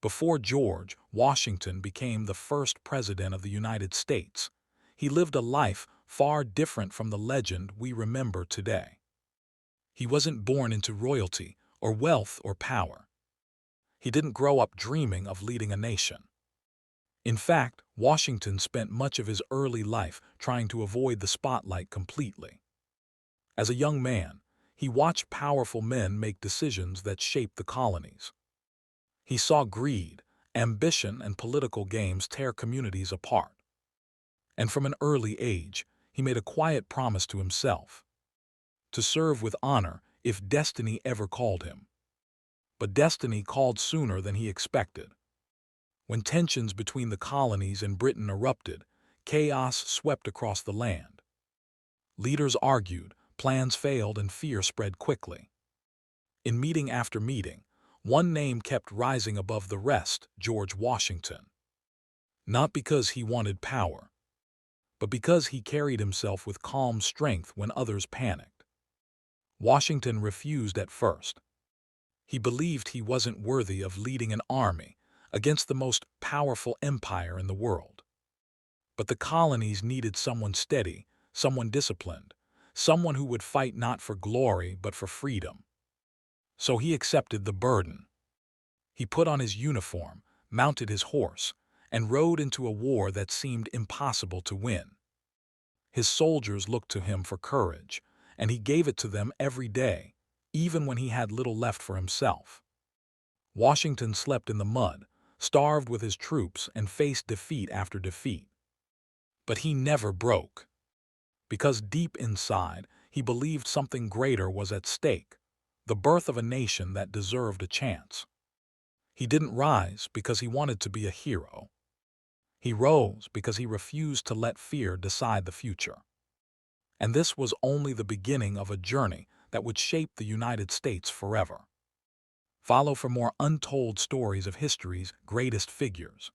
Before George Washington became the first president of the United States, he lived a life far different from the legend we remember today. He wasn't born into royalty or wealth or power. He didn't grow up dreaming of leading a nation. In fact, Washington spent much of his early life trying to avoid the spotlight completely. As a young man, he watched powerful men make decisions that shaped the colonies. He saw greed, ambition, and political games tear communities apart. And from an early age, he made a quiet promise to himself to serve with honor if destiny ever called him. But destiny called sooner than he expected. When tensions between the colonies and Britain erupted, chaos swept across the land. Leaders argued, plans failed, and fear spread quickly. In meeting after meeting, one name kept rising above the rest: George Washington. Not because he wanted power, but because he carried himself with calm strength when others panicked. Washington refused at first. He believed he wasn't worthy of leading an army against the most powerful empire in the world. But the colonies needed someone steady, someone disciplined, someone who would fight not for glory but for freedom. So he accepted the burden. He put on his uniform, mounted his horse, and rode into a war that seemed impossible to win. His soldiers looked to him for courage, and he gave it to them every day, even when he had little left for himself. Washington slept in the mud, starved with his troops, and faced defeat after defeat. But he never broke, because deep inside he believed something greater was at stake: the birth of a nation that deserved a chance. He didn't rise because he wanted to be a hero. He rose because he refused to let fear decide the future. And this was only the beginning of a journey that would shape the United States forever. Follow for more untold stories of history's greatest figures.